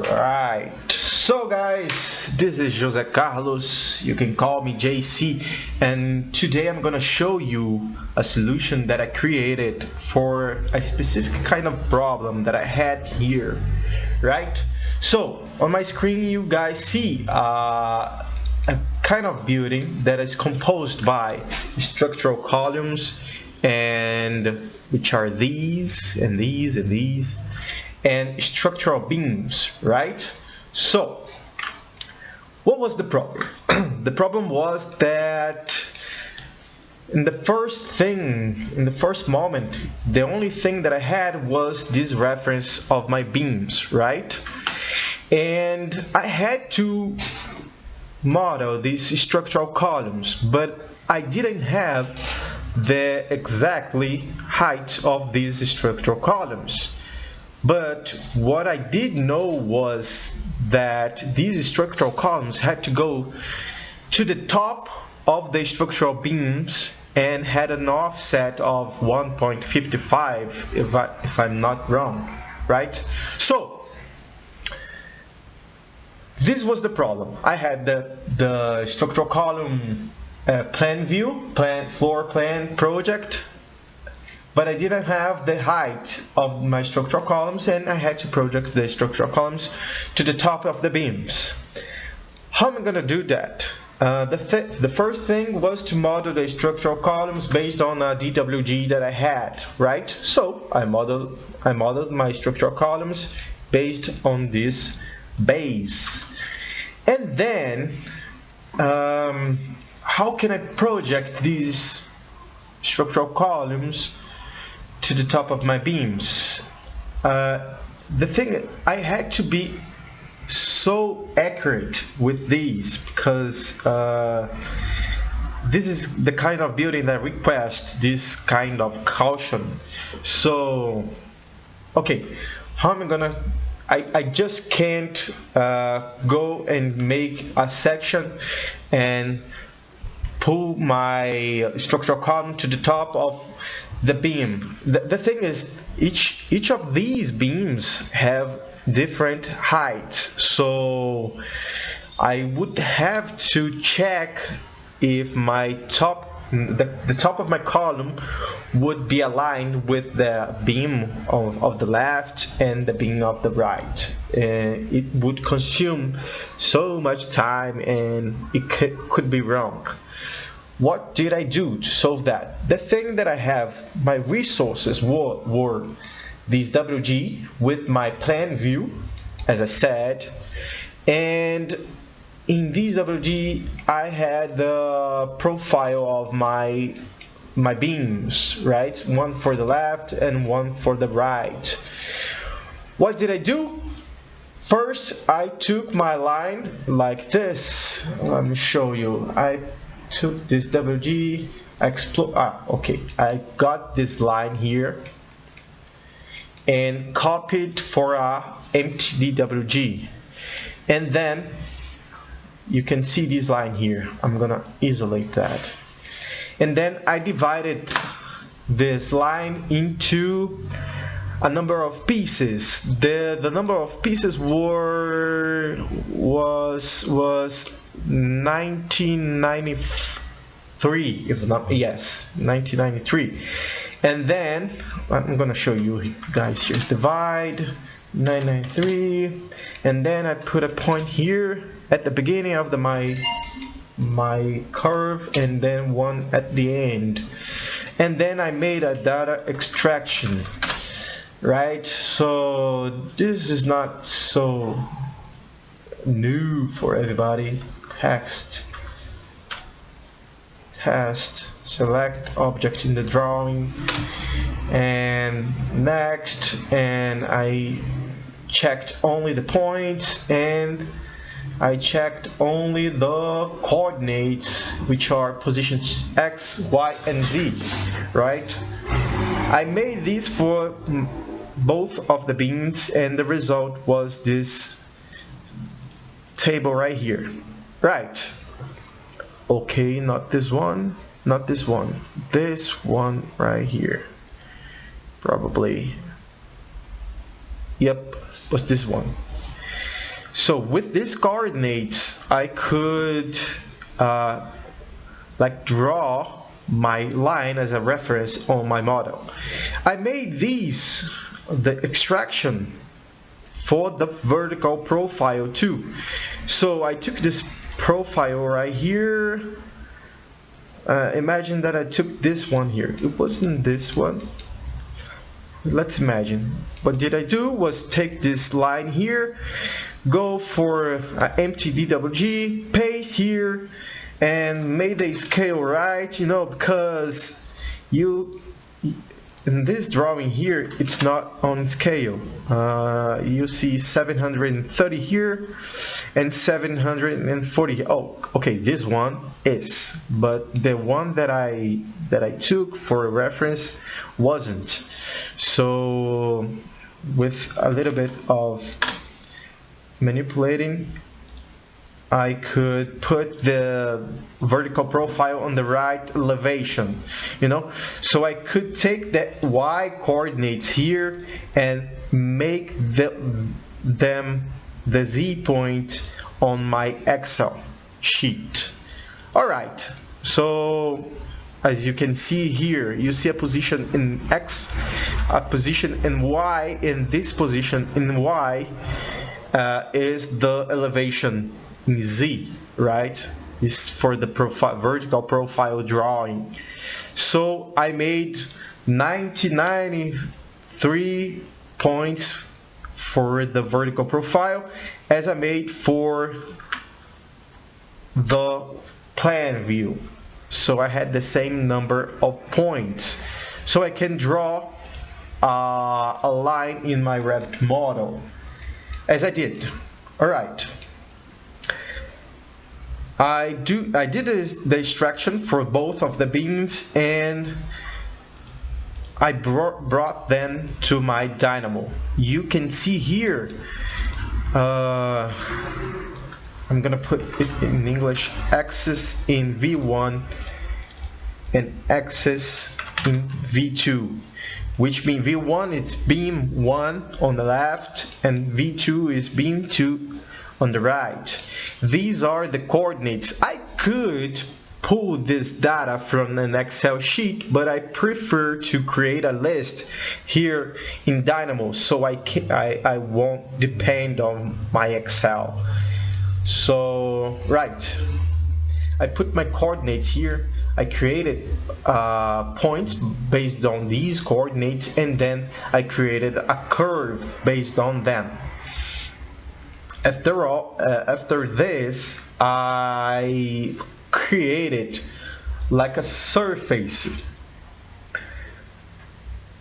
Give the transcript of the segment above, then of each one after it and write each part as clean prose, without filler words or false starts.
Alright, so guys, this is Jose Carlos, you can call me JC, and today I'm gonna show you a solution that I created for a specific kind of problem that I had here, right? So, on my screen you guys see a kind of building that is composed by structural columns, and which are these, and these, and these, and structural beams, right? So, what was the problem? The problem was that in the first moment, the only thing that I had was this reference of my beams, right? And I had to model these structural columns, but I didn't have the exactly height of these structural columns. But what I did know was that these structural columns had to go to the top of the structural beams and had an offset of 1.55 if I'm not wrong, right? So this was the problem. I had the structural column floor plan project, but I didn't have the height of my structural columns, and I had to project the structural columns to the top of the beams. How am I going to do that? The first thing was to model the structural columns based on a DWG that I had, right? So I modeled my structural columns based on this base. And then how can I project these structural columns to the top of my beams? The thing, I had to be so accurate with these because this is the kind of building that requests this kind of caution. So, okay, how am I gonna? I just can't go and make a section and pull my structural column to the top of the beam. The thing is, each of these beams have different heights, so I would have to check if my the top of my column would be aligned with the beam of the left and the beam of the right. It would consume so much time, and it could be wrong. What did I do to solve that? The thing that I have, my resources were these WG with my plan view, as I said, and in these WG I had the profile of my beams, right? One for the left and one for the right. What did I do? First, I took my line like this. Let me show you. I took this WG, I got this line here and copied for a empty DWG, and then you can see this line here. I'm gonna isolate that, and then I divided this line into a number of pieces. The number of pieces was 1993, if not, yes, 1993. And then I'm gonna show you guys here. Divide 993, and then I put a point here at the beginning of my curve, and then one at the end. And then I made a data extraction, right? So this is not so new for everybody. Text, select object in the drawing, and next, and I checked only the points, and I checked only the coordinates, which are positions X, Y, and Z, right? I made these for both of the beams, and the result was this table right here, right? Okay, not this one, not this one, this one right here, probably, yep, was this one. So with these coordinates, I could like draw my line as a reference on my model. I made these the extraction for the vertical profile too. So I took this profile right here. Imagine that I took this one here. It wasn't this one. Let's imagine. What did I do was take this line here, go for empty DWG, paste here, and made the scale right, you know, because in this drawing here, it's not on scale. You see 730 here and 740. Oh, okay, this one is, but the one that I took for a reference wasn't. So with a little bit of manipulating, I could put the vertical profile on the right elevation, you know, so I could take the y coordinates here and make them the z point on my Excel sheet. All right, so as you can see here, you see a position in X, a position in Y, in this position in Y is the elevation in Z, right? Is for the vertical profile drawing. So I made 93 points for the vertical profile as I made for the plan view. So I had the same number of points. So I can draw a line in my Revit model as I did. All right. I did the extraction for both of the beams, and I brought them to my Dynamo. You can see here, I'm gonna put it in English, axis in V1 and axis in V2, which means V1 is beam 1 on the left and V2 is beam 2 on the right. These are the coordinates. I could pull this data from an Excel sheet, but I prefer to create a list here in Dynamo so I won't depend on my Excel. So right, I put my coordinates here. I created points based on these coordinates, and then I created a curve based on them. After this, I created like a surface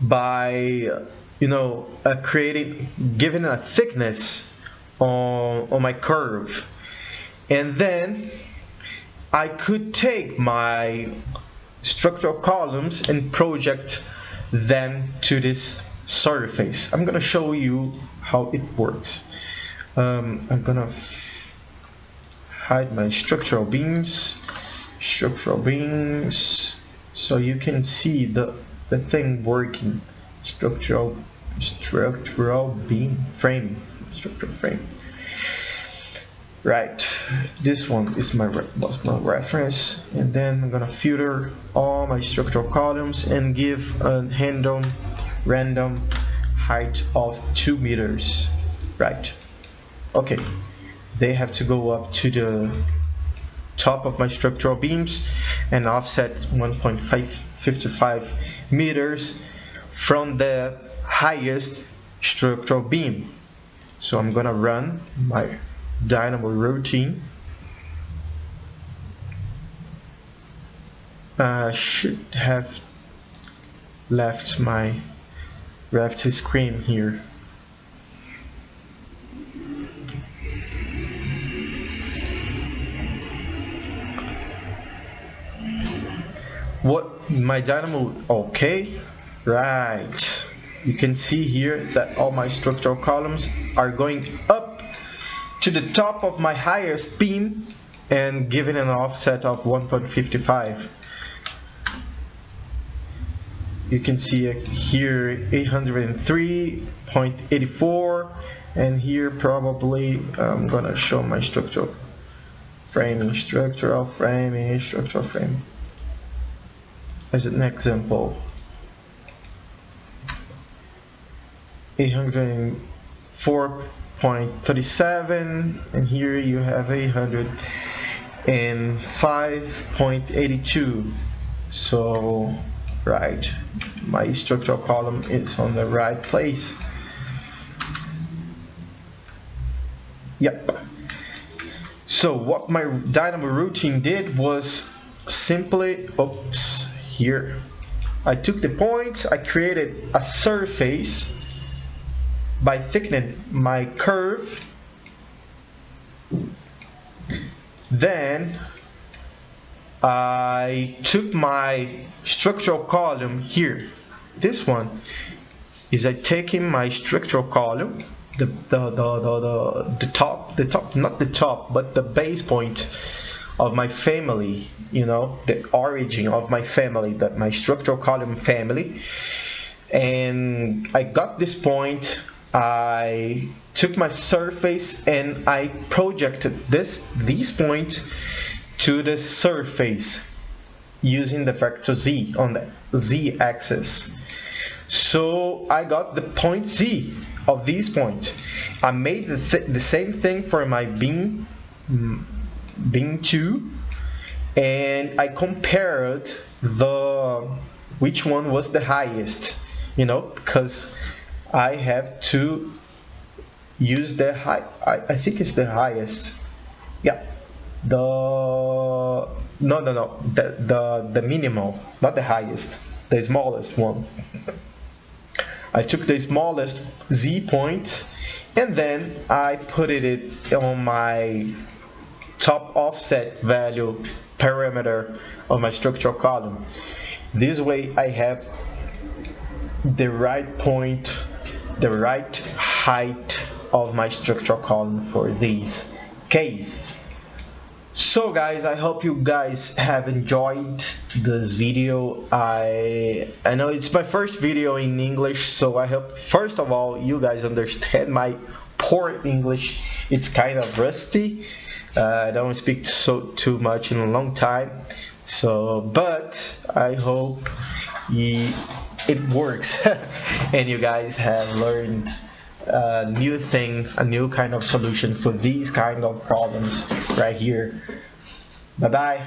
by, you know, giving a thickness on my curve, and then I could take my structural columns and project them to this surface. I'm gonna show you how it works. I'm gonna hide my structural beams, so you can see the thing working. Structural beam frame, structural frame. Right, this one is my reference, and then I'm gonna filter all my structural columns and give a random height of 2 meters. Right. Okay, they have to go up to the top of my structural beams and offset 1.55 meters from the highest structural beam. So I'm gonna run my Dynamo routine. Should have left my Revit screen here. What my Dynamo, okay, right. You can see here that all my structural columns are going up to the top of my highest beam and giving an offset of 1.55. You can see here 803.84 and here probably I'm gonna show my structural framing as an example. 804.37, and here you have 805.82. So right, my structural column is on the right place. Yep. So what my Dynamo routine did was simply, oops, here I took the points, I created a surface by thickening my curve, then I took my structural column here. This one is I taking my structural column, the top, not the top, but the base point of my family, you know, the origin of my family, that my structural column family. And I got this point, I took my surface and I projected these points to the surface using the vector z on the z axis. So I got the point z of these points. I made the same thing for my beam 2, and I compared which one was the highest, you know, because I have to use the I think it's the highest. Yeah, the minimal, not the highest, the smallest one. I took the smallest z point and then I put it on my top offset value parameter of my structural column. This way I have the right point, the right height of my structural column for this case. So guys, I hope you guys have enjoyed this video. I know it's my first video in English, so I hope first of all you guys understand my poor English. It's kind of rusty. I don't speak too much in a long time, so but I hope it works and you guys have learned a new thing, a new kind of solution for these kind of problems right here. Bye bye.